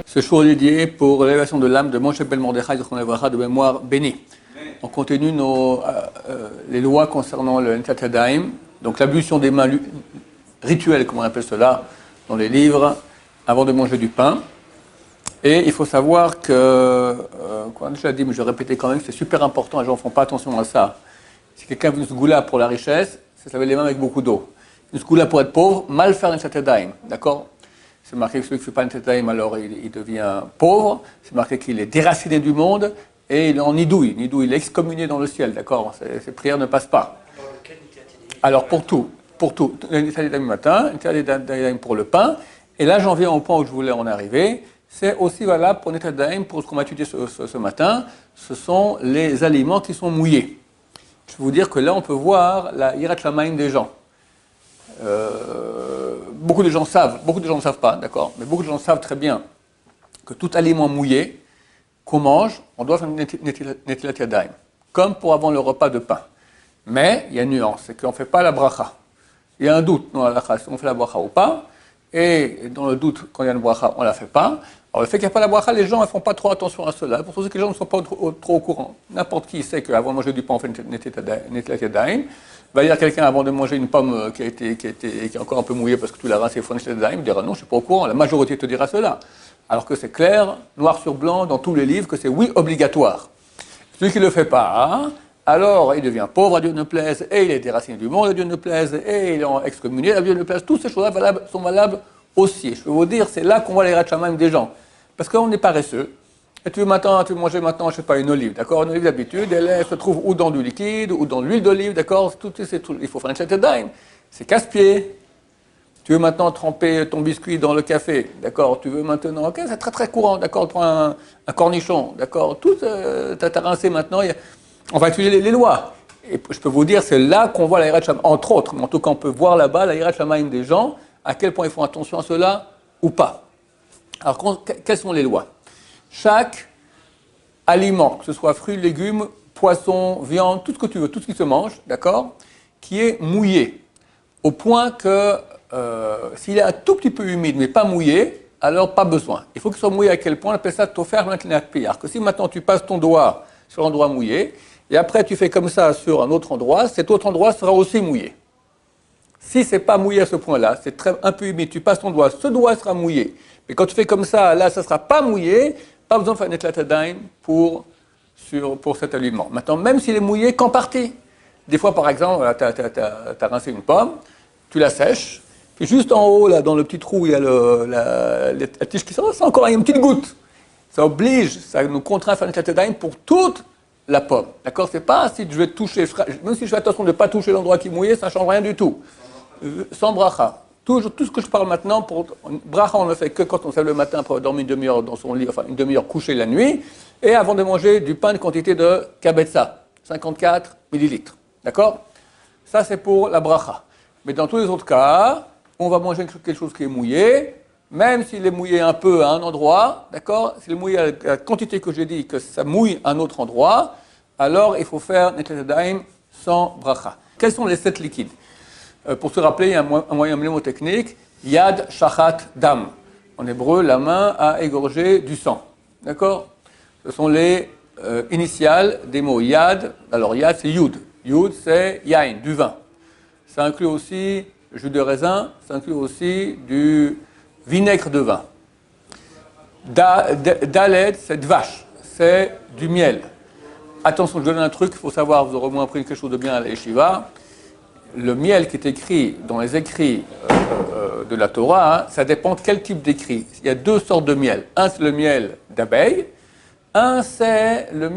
Ce jour est dédié pour l'élévation de l'âme de Moshe Ben Mordechai de mémoire bénie. On continue les lois concernant le Netilat Yadayim, donc l'ablution des mains rituelle, comme on appelle cela, dans les livres, avant de manger du pain. Et il faut savoir que, on a déjà dit, mais je vais répéter quand même, c'est super important, les gens ne font pas attention à ça. Si quelqu'un veut une sgoula pour la richesse, c'est se laver les mains avec beaucoup d'eau. Une sgoula pour être pauvre, mal faire un Netilat Yadayim, d'accord? C'est marqué que celui qui ne fait pas un Netilat Yadayim, alors il devient pauvre. C'est marqué qu'il est déraciné du monde et il est en nidouille. Nidouille, il est excommunié dans le ciel, d'accord? Ses prières ne passent pas. Alors pour tout. Un Netilat Yadayim matin, un Netilat Yadayim pour le pain. Et là, j'en viens au point où je voulais en arriver. C'est aussi valable pour Netilat Yadayim, pour ce qu'on m'a étudié ce matin. Ce sont les aliments qui sont mouillés. Je vais vous dire que là, on peut voir la hirat shamayim des gens. Beaucoup de gens ne savent pas, d'accord, mais beaucoup de gens savent très bien que tout aliment mouillé qu'on mange, on doit faire une Netilat Yadayim, comme pour avant le repas de pain. Mais il y a une nuance, c'est qu'on ne fait pas la bracha. Il y a un doute dans la bracha, si on fait la bracha ou pas, et dans le doute, quand il y a une bracha, on ne la fait pas. Alors le fait qu'il n'y a pas la bracha, les gens ne font pas trop attention à cela, pour ceux que les gens ne sont pas trop au courant. N'importe qui sait qu'avant de manger du pain, on fait une Netilat Yadayim. Il va dire quelqu'un avant de manger une pomme qui est encore un peu mouillée parce que tu l'as rincée, il faut une Netilat Yadayim, il dira non, je ne suis pas au courant, la majorité te dira cela. Alors que c'est clair, noir sur blanc, dans tous les livres, que c'est oui, obligatoire. Celui qui ne le fait pas, alors il devient pauvre, à Dieu ne plaise, et il est déraciné du monde, à Dieu ne plaise, et il est excommunié, à Dieu ne plaise. Toutes ces choses-là sont valables aussi. Je peux vous dire, c'est là qu'on voit les hirat shamayim des gens. Parce qu'on est paresseux. Et tu veux manger maintenant, je ne sais pas, une olive, d'accord? Une olive d'habitude, elle se trouve ou dans du liquide, ou dans de l'huile d'olive, d'accord? Il faut faire une Netilat Yadayim. C'est casse-pied. Tu veux maintenant tremper ton biscuit dans le café, d'accord? Tu veux maintenant, ok, c'est très très courant, d'accord? Prends un cornichon, d'accord? Tout, t'as rincé maintenant, on va étudier les lois. Et je peux vous dire, c'est là qu'on voit la hirat shamayim, entre autres, mais en tout cas on peut voir là-bas la hirat shamayim des gens, à quel point ils font attention à cela ou pas. Alors, quelles sont les lois? Chaque aliment, que ce soit fruits, légumes, poissons, viande, tout ce que tu veux, tout ce qui se mange, d'accord, qui est mouillé, au point que s'il est un tout petit peu humide, mais pas mouillé, alors pas besoin. Il faut qu'il soit mouillé à quel point? On appelle ça tofer l'inclinat piyar. Que si maintenant tu passes ton doigt sur l'endroit mouillé, et après tu fais comme ça sur un autre endroit, cet autre endroit sera aussi mouillé. Si c'est pas mouillé à ce point-là, c'est un peu humide, tu passes ton doigt, ce doigt sera mouillé. Mais quand tu fais comme ça, là, ça ne sera pas mouillé, pas besoin de faire un Netilat Yadayim pour cet aliment. Maintenant, même s'il est mouillé, qu'en partie. Des fois, par exemple, tu as rincé une pomme, tu la sèches, puis juste en haut, là, dans le petit trou, il y a la tige qui sort, c'est encore une petite goutte. Ça oblige, ça nous contraint à faire un Netilat Yadayim pour toute la pomme. D'accord? C'est pas si je vais toucher, même si je fais attention de ne pas toucher l'endroit qui est mouillé, ça ne change rien du tout. Sans bracha. Tout ce que je parle maintenant, pour bracha, on ne le fait que quand on se lève le matin pour dormir une demi-heure dans son lit, enfin une demi-heure couché la nuit, et avant de manger du pain de quantité de kabetza, 54 millilitres. D'accord? Ça, c'est pour la bracha. Mais dans tous les autres cas, on va manger quelque chose qui est mouillé, même s'il est mouillé un peu à un endroit, d'accord? S'il est mouillé à la quantité que j'ai dit, que ça mouille à un autre endroit, alors il faut faire Netilat Yadayim sans bracha. Quels sont les 7 liquides? Pour se rappeler, il y a un moyen mnémotechnique, yad shachat dam. En hébreu, la main a égorgé du sang. D'accord? Ce sont les initiales des mots yad. Alors yad, c'est yud. Yud, c'est yain, du vin. Ça inclut aussi le jus de raisin, ça inclut aussi du vinaigre de vin. Daled, c'est dvash, c'est du miel. Attention, je donne un truc, il faut savoir, vous aurez au moins appris quelque chose de bien à la yeshiva. Le miel qui est écrit dans les écrits de la Torah, ça dépend de quel type d'écrit. Il y a 2 sortes de miel. Un, c'est le miel d'abeille. Un, c'est le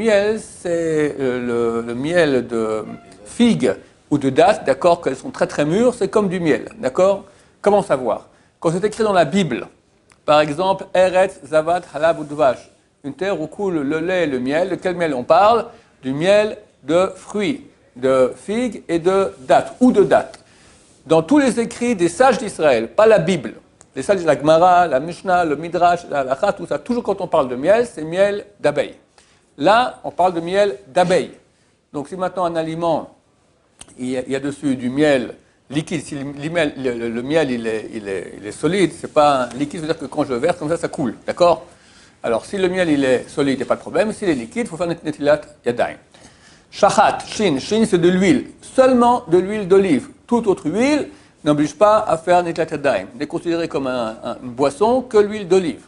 miel de figue ou de date, d'accord, qu'elles sont très très mûres, c'est comme du miel, d'accord? Comment savoir? Quand c'est écrit dans la Bible, par exemple, Eretz, Zavat, Halab ou Dvash, une terre où coule le lait et le miel, de quel miel on parle? Du miel de fruits, de figues et de dattes, ou de dattes. Dans tous les écrits des sages d'Israël, pas la Bible, les sages de la Gemara, la Mishnah, le Midrash, la Halakha, tout ça, toujours quand on parle de miel, c'est miel d'abeille. Là, on parle de miel d'abeille. Donc si maintenant un aliment il y a dessus du miel liquide. Si le miel il est solide, c'est pas un liquide, c'est-à-dire que quand je verse comme ça coule, d'accord? Alors si le miel il est solide, il n'y a pas de problème. S'il est liquide, il faut faire netilat yadayim. Shachat, shin c'est de l'huile, seulement de l'huile d'olive. Toute autre huile n'oblige pas à faire netilat yadayim. N'est considéré comme une boisson que l'huile d'olive.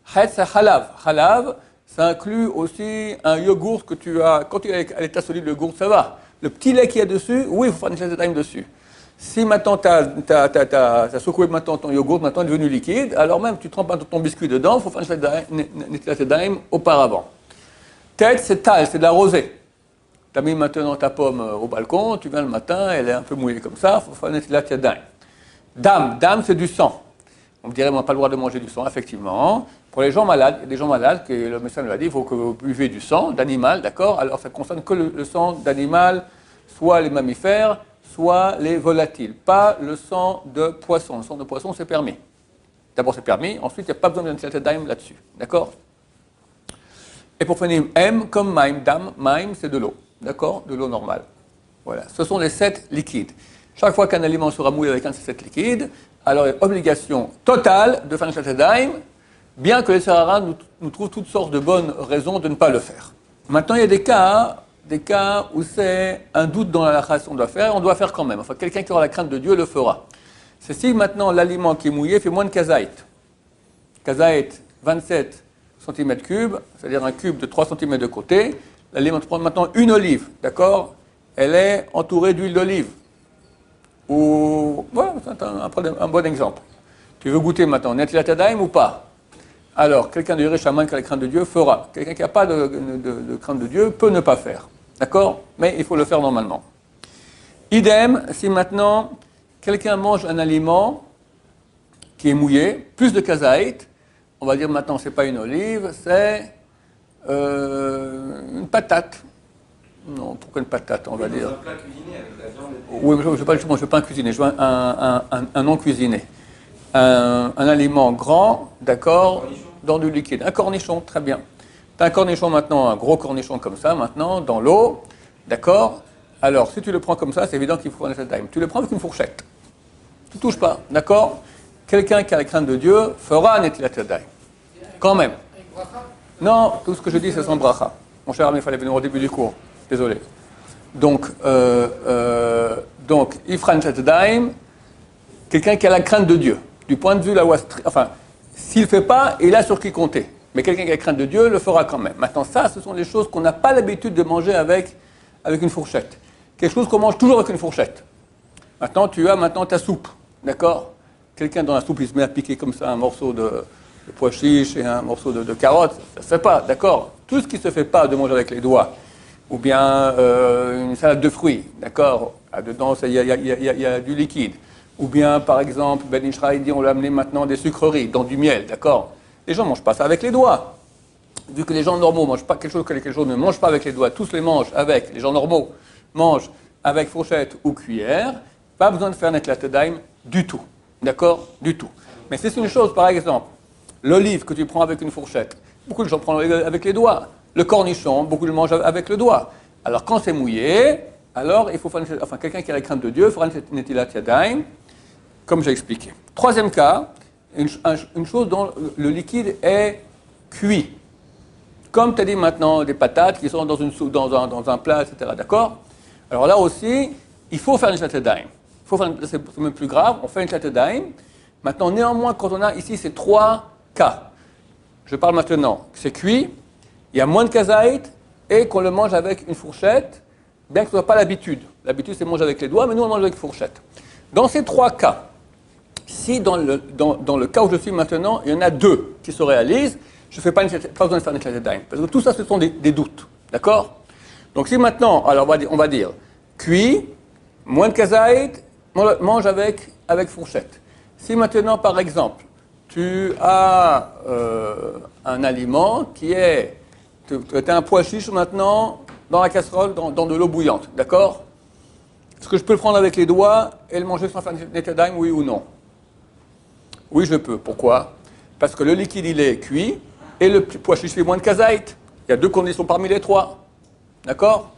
Chetz halav, ça inclut aussi un yogourt que tu as. Quand tu es à l'état solide, le yogourt, ça va. Le petit lait qu'il y a dessus, oui, il faut faire netilat yadayim dessus. Si maintenant tu as secoué maintenant ton yogourt, maintenant il est devenu liquide, alors même tu trempes ton biscuit dedans, il faut faire netilat yadayim auparavant. Tête, c'est tal, c'est de la rosée. Tu as mis maintenant ta pomme au balcon, tu viens le matin, elle est un peu mouillée comme ça, il faut faire netilat yadayim. Dame, c'est du sang. On me dirait, on n'a pas le droit de manger du sang, effectivement. Pour les gens malades, il y a des gens malades, que le médecin nous a dit, il faut que vous buvez du sang d'animal, d'accord? Alors ça ne concerne que le sang d'animal, soit les mammifères, soit les volatiles, pas le sang de poisson. Le sang de poisson, c'est permis. D'abord, c'est permis, ensuite, il n'y a pas besoin d'un netilat yadayim là-dessus, d'accord? Et pour finir, M comme maim, dam, maim, c'est de l'eau, d'accord? De l'eau normale. Voilà, ce sont les 7 liquides. Chaque fois qu'un aliment sera mouillé avec un de ces 7 liquides, alors il y a obligation totale de faire netilat yadayim, bien que les Sahara nous trouvent toutes sortes de bonnes raisons de ne pas le faire. Maintenant, il y a des cas où c'est un doute dans la halakha, on doit faire, on doit faire quand même. Enfin, quelqu'un qui aura la crainte de Dieu le fera. C'est si maintenant l'aliment qui est mouillé fait moins de kazaït. Kazaït, 27 cm3, c'est-à-dire un cube de 3 cm de côté. L'aliment prend maintenant une olive, d'accord? Elle est entourée d'huile d'olive. Ou, voilà, c'est un bon exemple. Tu veux goûter maintenant netilat yadayim ou pas? Alors, quelqu'un de Yerushalayim qui a la crainte de Dieu fera. Quelqu'un qui n'a pas de crainte de Dieu peut ne pas faire. D'accord? Mais il faut le faire normalement. Idem, si maintenant quelqu'un mange un aliment qui est mouillé, plus de kazaït, on va dire maintenant c'est pas une olive, c'est une patate. Non, pourquoi une patate, on va dire? Un plat cuisiné avec la viande. Oui, je ne veux pas un cuisiné, je veux un non cuisiné. Un aliment grand, d'accord, dans du liquide. Un cornichon, très bien. Tu as un cornichon maintenant, un gros cornichon comme ça, maintenant, dans l'eau, d'accord? Alors, si tu le prends comme ça, c'est évident qu'il faut un netilat yadayim. Tu le prends avec une fourchette. Tu ne touches pas, d'accord? Quelqu'un qui a la crainte de Dieu fera un netilat yadayim. Quand même. Non, tout ce que je dis, c'est sans bracha. Mon cher ami, il fallait venir au début du cours. Désolé. Donc, il fera un netilat yadayim, quelqu'un qui a la crainte de Dieu. Du point de vue là où, enfin, s'il ne fait pas, il a sur qui compter. Mais quelqu'un qui a la crainte de Dieu le fera quand même. Maintenant, ça, ce sont des choses qu'on n'a pas l'habitude de manger avec une fourchette. Quelque chose qu'on mange toujours avec une fourchette. Maintenant, tu as ta soupe, d'accord? Quelqu'un dans la soupe, il se met à piquer comme ça un morceau de pois chiche et un morceau de carotte. Ça ne se fait pas, d'accord? Tout ce qui ne se fait pas de manger avec les doigts, ou bien une salade de fruits, d'accord? Dedans, il y a du liquide. Ou bien, par exemple, Ben Ishraï dit on l'a amené maintenant des sucreries, dans du miel, d'accord? Les gens ne mangent pas ça avec les doigts. Vu que les gens normaux ne mangent pas quelque chose que les gens ne mangent pas avec les doigts, tous les mangent avec, les gens normaux mangent avec fourchette ou cuillère, pas besoin de faire netilat yadayim du tout, d'accord? Du tout. Mais c'est une chose, par exemple, l'olive que tu prends avec une fourchette, beaucoup de gens prennent avec les doigts. Le cornichon, beaucoup le mangent avec le doigt. Alors quand c'est mouillé, alors il faut faire, quelqu'un qui a la crainte de Dieu fera netilat yadayim, comme j'ai expliqué. Troisième cas, une chose dont le liquide est cuit. Comme tu as dit maintenant, des patates qui sont dans une soupe, dans un plat, etc. D'accord? Alors là aussi, il faut faire une netilat yadayim. C'est même plus grave, on fait une netilat yadayim. Maintenant, néanmoins, quand on a ici ces 3 cas, je parle maintenant, c'est cuit, il y a moins de kazaït et qu'on le mange avec une fourchette, bien que ce ne soit pas l'habitude. L'habitude, c'est manger avec les doigts, mais nous, on mange avec une fourchette. Dans ces 3 cas, si dans le cas où je suis maintenant, il y en a 2 qui se réalisent, je ne fais pas besoin de faire une netilat yadayim. Parce que tout ça, ce sont des doutes. D'accord? Donc si maintenant, alors on va dire, cuit, moins de kazaït, mange avec fourchette. Si maintenant, par exemple, tu as un aliment qui est... Tu as un pois chiche maintenant dans la casserole, dans de l'eau bouillante. D'accord? Est-ce que je peux le prendre avec les doigts et le manger sans faire netilat yadayim, oui ou non? Oui, je peux. Pourquoi? Parce que le liquide, il est cuit et le pois chiche fait moins de kazaït. Il y a 2 conditions parmi les 3. D'accord?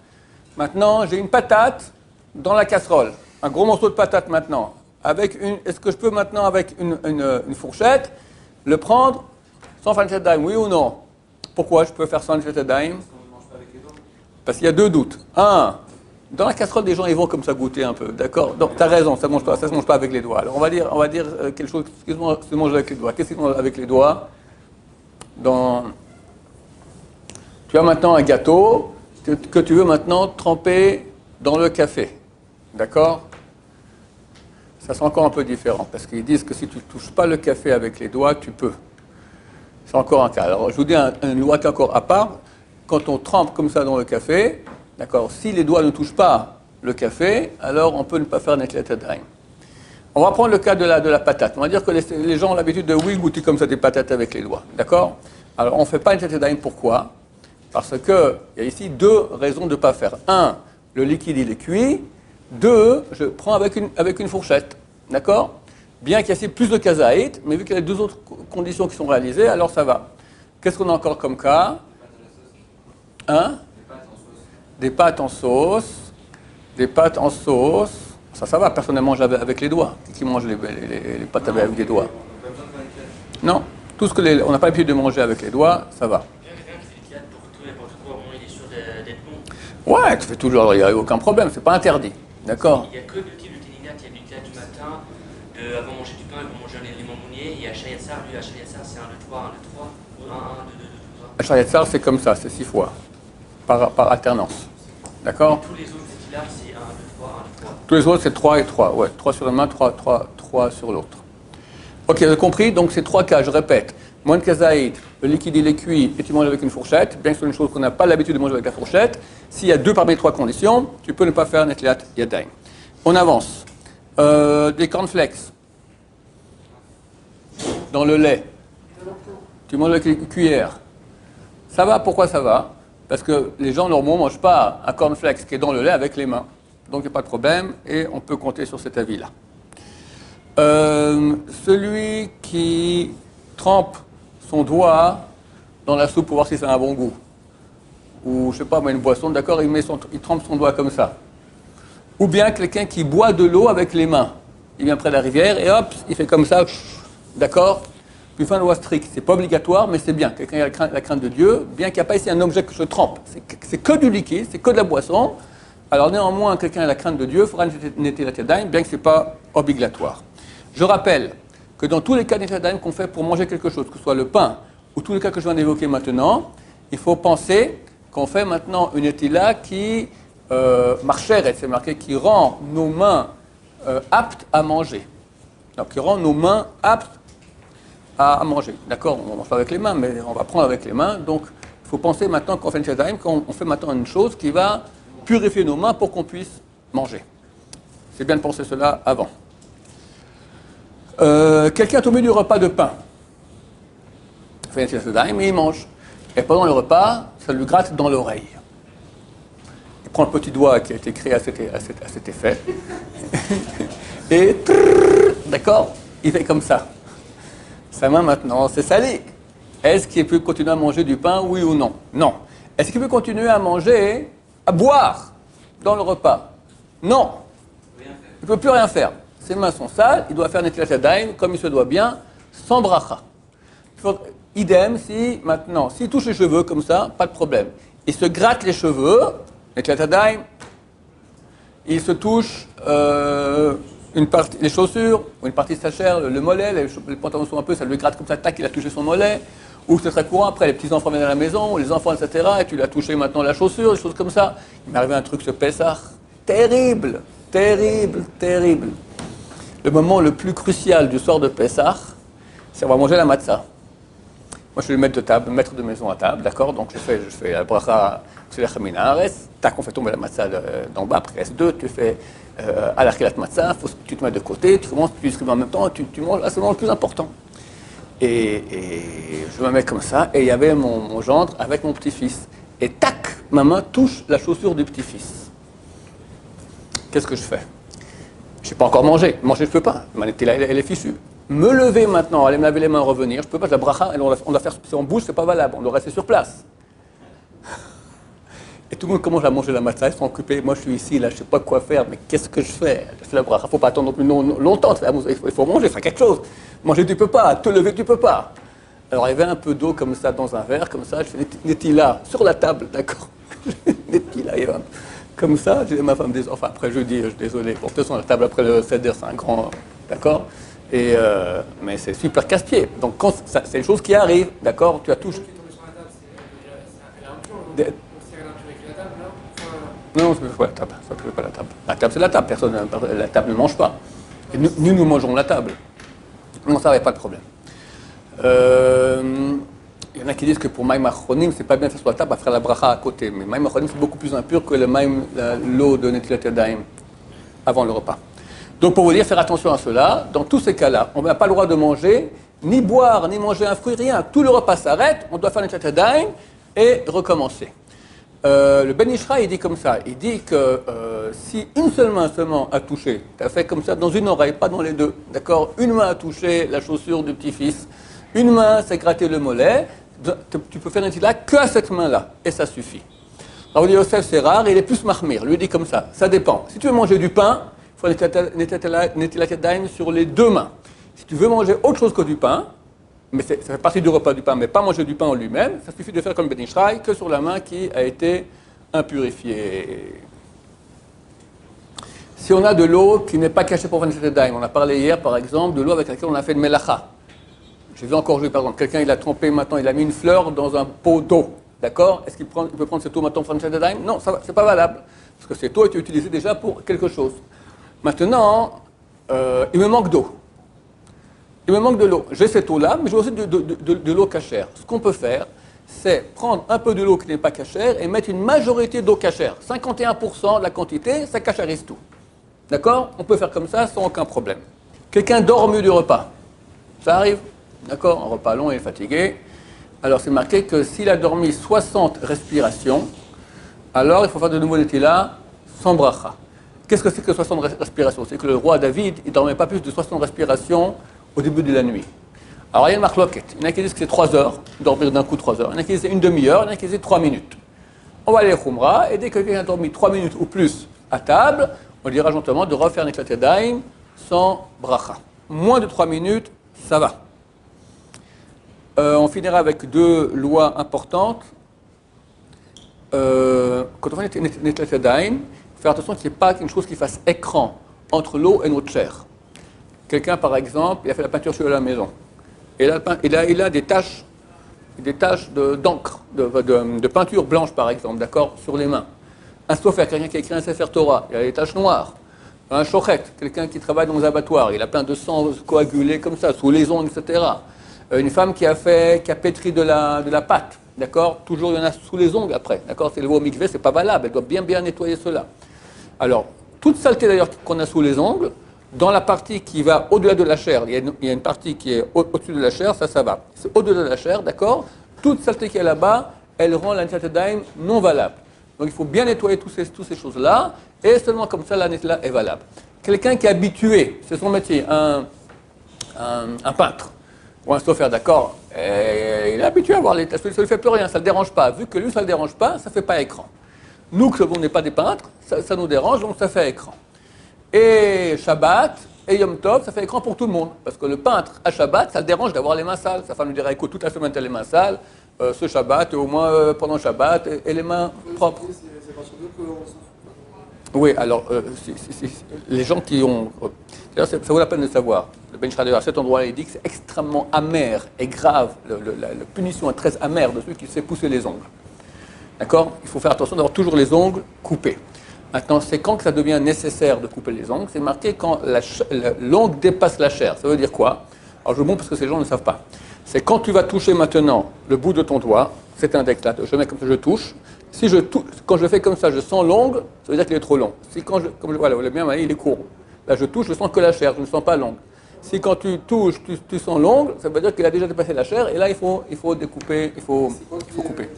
Maintenant, j'ai une patate dans la casserole, un gros morceau de patate maintenant, est-ce que je peux maintenant, avec une fourchette, le prendre sans faire Netilat Yadayim, oui ou non? Pourquoi je peux faire sans Netilat Yadayim? Parce qu'il y a deux doutes. Un, dans la casserole, des gens ils vont comme ça goûter un peu, d'accord? Donc tu as raison, ça se mange pas avec les doigts. Alors on va dire quelque chose qui se mange avec les doigts. Qu'est-ce qui se mange avec les doigts? Tu as maintenant un gâteau que tu veux maintenant tremper dans le café, d'accord? Ça c'est encore un peu différent, parce qu'ils disent que si tu ne touches pas le café avec les doigts, tu peux. C'est encore un cas. Alors je vous dis une loi encore à part. Quand on trempe comme ça dans le café, d'accord, si les doigts ne touchent pas le café, alors on peut ne pas faire Netilat Yadayim. On va prendre le cas de la patate. On va dire que les gens ont l'habitude de goûter comme ça des patates avec les doigts, d'accord? Alors on ne fait pas Netilat Yadayim, pourquoi? Parce qu'il y a ici deux raisons de ne pas faire. Un, le liquide il est cuit. Deux, je prends avec une fourchette, d'accord? Bien qu'il y ait plus de kazaït, mais vu qu'il y a deux autres conditions qui sont réalisées, alors ça va. Qu'est-ce qu'on a encore comme cas? Hein? Des pâtes en sauce. Des pâtes en sauce. Ça va, personne ne mange avec les doigts. Qui mange les pâtes avec les doigts? Non, tout ce que on n'a pas l'habitude de manger avec les doigts, ça va. Ouais, tu fais toujours, il n'y a aucun problème, c'est pas interdit. D'accord? Il n'y a que deux types de ténigat. Il y a du ténigat du matin, avant de manger du pain, avant de manger un élément mounier. Et Hachar Yatzar, lui, Hachar Yatzar, c'est 1, 2, 3, 1, 2, 3, 1, 1, 2, 2, 2, 3. Hachar Yatzar, c'est comme ça, c'est 6 fois, par alternance. D'accord? Tous les autres là, c'est 1, 2, 3, 1, 2, 3. Tous les autres, c'est 3 et 3. Ouais, 3 sur une main, 3 sur l'autre. Ok, vous avez compris? Donc, ces trois cas, je répète. Moins de kazaïd, le liquide il est cuit et tu manges avec une fourchette, bien que ce soit une chose qu'on n'a pas l'habitude de manger avec la fourchette. S'il y a deux parmi les trois conditions, tu peux ne pas faire Netilat Yadayim. On avance. Des cornflakes dans le lait. Tu manges avec une cuillère. Ça va, pourquoi ça va? Parce que les gens normalement ne mangent pas un cornflakes qui est dans le lait avec les mains. Donc il n'y a pas de problème et on peut compter sur cet avis-là. Celui qui trempe son doigt dans la soupe pour voir si ça a un bon goût. Ou, je sais pas, mais une boisson, d'accord, il trempe son doigt comme ça. Ou bien quelqu'un qui boit de l'eau avec les mains. Il vient près de la rivière et hop, il fait comme ça, d'accord? Puis il fait une loi stricte. C'est pas obligatoire, mais c'est bien. Quelqu'un a la crainte de Dieu, bien qu'il n'y a pas ici un objet que je trempe. C'est que du liquide, c'est que de la boisson. Alors néanmoins, quelqu'un a la crainte de Dieu, il faudra Netilat Yadayim, bien que ce n'est pas obligatoire. Je rappelle que dans tous les cas Netilat Yadayim qu'on fait pour manger quelque chose, que ce soit le pain ou tous les cas que je viens d'évoquer maintenant, il faut penser qu'on fait maintenant une Netilat qui marcheret, c'est marqué, qui rend nos mains aptes à manger. Donc qui rend nos mains aptes à manger. D'accord, on ne mange pas avec les mains, mais on va prendre avec les mains. Donc il faut penser maintenant qu'on fait Netilat Yadayim, qu'on fait maintenant une chose qui va purifier nos mains pour qu'on puisse manger. C'est bien de penser cela avant. Quelqu'un est au milieu du repas de pain. Il fait Netilat Yadayim, mais il mange. Et pendant le repas, ça lui gratte dans l'oreille. Il prend le petit doigt qui a été créé à cet effet. Et, d'accord, il fait comme ça. Sa main maintenant, c'est salé. Est-ce qu'il peut continuer à manger du pain, oui ou non? Non. Est-ce qu'il peut continuer à manger, à boire dans le repas? Non. Il ne peut plus rien faire. Ses mains sont sales, il doit faire Netilat Yadayim comme il se doit bien, sans bracha. Idem, si maintenant, s'il touche les cheveux comme ça, pas de problème. Il se gratte les cheveux, Netilat Yadayim, il se touche les chaussures, ou une partie de sa chair, le mollet, les pantalons sont un peu, ça lui gratte comme ça, tac, il a touché son mollet. Ou c'est très courant, après les petits-enfants viennent à la maison, ou les enfants, etc., et tu l'as touché maintenant la chaussure, des choses comme ça. Il m'est arrivé un truc ce Pessah, terrible, terrible, terrible. Le moment le plus crucial du soir de Pessah, c'est on va manger la matzah. Moi, je suis le maître de table, maître de maison à table, d'accord? Donc, je fais la bracha sur la chaminares, tac, on fait tomber la matzah d'en bas, après reste deux, tu fais à la khilat matzah, tu te mets de côté, tu commences, tu distribues en même temps, tu manges, là, c'est le moment le plus important. Et je me mets comme ça, et il y avait mon gendre avec mon petit-fils. Et tac, ma main touche la chaussure du petit-fils. Qu'est-ce que je fais? Je n'ai pas encore mangé. Manger, je ne peux pas. Ma netilat, elle est fichue. Me lever maintenant, aller me laver les mains, revenir, je ne peux pas. La bracha, on doit faire, si on bouge, ce n'est pas valable. On doit rester sur place. Et tout le monde commence à manger la matzah, ils sont occupés. Moi, je suis ici, là, je ne sais pas quoi faire, mais qu'est-ce que je fais? Je fais la bracha, il ne faut pas attendre plus longtemps, il faut manger, faire quelque chose. Manger, tu ne peux pas, te lever, tu ne peux pas. Alors, il y avait un peu d'eau comme ça dans un verre, comme ça, je fais Netila, sur la table, d'accord? Netila, il y a comme ça, j'ai ma femme, enfin, après je dis, je suis désolé, pour toute façon, la table après le seder, c'est un grand, d'accord? Mais c'est super casse-pied. Donc, c'est une chose qui arrive, d'accord? Tu as touché. Non, ça ne peut pas la table. Ça ne peut pas la table. La table, c'est la table. La table ne mange pas. Et nous mangeons la table. Non, ça n'avait pas de problème. Il y en a qui disent que pour Maïm Achronim, c'est pas bien de faire sur la table, à faire la bracha à côté. Mais Maïm Achronim, c'est beaucoup plus impur que l'eau de Netilat Yadayim avant le repas. Donc, pour vous dire, faire attention à cela. Dans tous ces cas-là, on n'a pas le droit de manger, ni boire, ni manger un fruit, rien. Tout le repas s'arrête, on doit faire Netilat Yadayim et recommencer. Le Ben Ishra, il dit comme ça, il dit que si une seule main seulement a touché, tu as fait comme ça dans une oreille, pas dans les deux, d'accord? Une main a touché la chaussure du petit-fils, une main s'est gratté le mollet, tu peux faire un là que à cette main-là, et ça suffit. Alors dit Yosef, c'est rare, il est plus mahmir, lui dit comme ça dépend. Si tu veux manger du pain, il faut Netilat Yadayim sur les deux mains. Si tu veux manger autre chose que du pain, mais ça fait partie du repas du pain, mais pas manger du pain en lui-même, ça suffit de faire comme Ben Ishraï, que sur la main qui a été impurifiée. Si on a de l'eau qui n'est pas cachée pour faire Netilat Yadayim, on a parlé hier par exemple de l'eau avec laquelle on a fait le melacha. J'ai vu encore jouer par exemple, quelqu'un il a trempé maintenant, il a mis une fleur dans un pot d'eau, d'accord? Est-ce qu'il peut prendre cette eau maintenant pour faire Netilat Yadayim? Non, c'est pas valable, parce que cette eau a été utilisée déjà pour quelque chose. Maintenant, il me manque d'eau. Il me manque de l'eau. J'ai cette eau-là, mais j'ai aussi de l'eau cachère. Ce qu'on peut faire, c'est prendre un peu de l'eau qui n'est pas cachère et mettre une majorité d'eau cachère. 51% de la quantité, ça cachérise tout. D'accord? On peut faire comme ça sans aucun problème. Quelqu'un dort au milieu du repas. Ça arrive? D'accord? Un repas long, il est fatigué. Alors c'est marqué que s'il a dormi 60 respirations, alors il faut faire de nouveau Netila sans bracha. Qu'est-ce que c'est que 60 respirations? C'est que le roi David, il ne dormait pas plus de 60 respirations au début de la nuit. Alors il y a une marloquette. Il y en a qui disent que c'est 3 heures, dormir d'un coup 3 heures. Il y en a qui disent que c'est une demi-heure, il y en a qui disent que c'est 3 minutes. On va aller à Khumra, et dès que quelqu'un a dormi 3 minutes ou plus à table, on dira gentiment de refaire Netilat Yadayim sans bracha. Moins de 3 minutes, ça va. On finira avec 2 lois importantes. Quand on fait Netilat Yadayim, il faut faire attention qu'il n'y ait pas une chose qui fasse écran entre l'eau et notre chair. Quelqu'un, par exemple, il a fait la peinture sur la maison. Et il a des taches d'encre, de peinture blanche, par exemple, d'accord, sur les mains. Un sofer, quelqu'un qui a écrit un Sefer Torah, il a des taches noires. Un shochet, quelqu'un qui travaille dans les abattoirs, il a plein de sang coagulé comme ça, sous les ongles, etc. Une femme qui a pétri de la pâte, d'accord, toujours il y en a sous les ongles après, d'accord, c'est le au mikvé, c'est pas valable, elle doit bien nettoyer cela. Alors, toute saleté d'ailleurs qu'on a sous les ongles, dans la partie qui va au-delà de la chair, il y a une partie qui est au-dessus de la chair, ça va. C'est au-delà de la chair, d'accord? Toute saleté qui est là-bas, elle rend la Netilat Yadayim non valable. Donc il faut bien nettoyer toutes ces choses-là, et seulement comme ça, la Netila est valable. Quelqu'un qui est habitué, c'est son métier, un peintre, ou un sofer, d'accord, il est habitué à voir les taches, ça ne lui fait plus rien, ça ne le dérange pas. Vu que lui, ça ne le dérange pas, ça ne fait pas écran. Nous, que on n'est pas des peintres, ça nous dérange, donc ça fait écran. Et Shabbat et Yom Tov, ça fait écran pour tout le monde. Parce que le peintre, à Shabbat, ça le dérange d'avoir les mains sales. Sa femme lui dirait, écoute, toute la semaine, tu as les mains sales. Ce Shabbat, au moins pendant Shabbat, et les mains propres. C'est parce que oui, alors, les gens qui ont... D'ailleurs, ça vaut la peine de savoir. Le Ben Ishraï, à cet endroit-là, il dit que c'est extrêmement amer et grave. La punition est très amère de celui qui sait pousser les ongles. D'accord? Il faut faire attention d'avoir toujours les ongles coupés. Maintenant, c'est quand que ça devient nécessaire de couper les ongles? C'est marqué quand l'ongle dépasse la chair. Ça veut dire quoi? Alors je le montre parce que ces gens ne savent pas. C'est quand tu vas toucher maintenant le bout de ton doigt, cet index là, je mets comme ça, je touche. Quand je fais comme ça, je sens l'ongle, ça veut dire qu'il est trop long. Si voilà, le mien, il est court. Là, je touche, je sens que la chair, je ne sens pas l'ongle. Si quand tu touches, tu sens l'ongle, ça veut dire qu'il a déjà dépassé la chair, et là, il faut découper, il faut couper.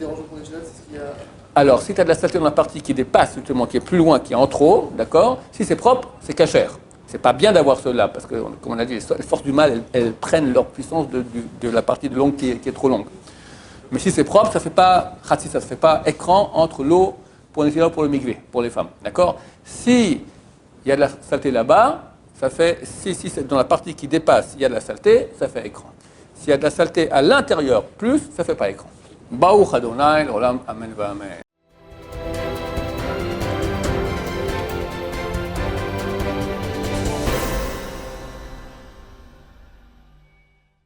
Alors, si tu as de la saleté dans la partie qui dépasse, justement, qui est plus loin, qui est en trop, d'accord? Si c'est propre, c'est cachère. C'est pas bien d'avoir cela, parce que, comme on a dit, les forces du mal, elles prennent leur puissance de la partie de l'ongle qui est trop longue. Mais si c'est propre, ça ne fait pas khatsi, ça ne fait pas écran entre l'eau pour le mikvé, pour les femmes. D'accord? Si il y a de la saleté là-bas, ça fait, si c'est dans la partie qui dépasse, il y a de la saleté, ça fait écran. S'il y a de la saleté à l'intérieur plus, ça ne fait pas écran. Baruch Adonai, l'olam, amen, amen.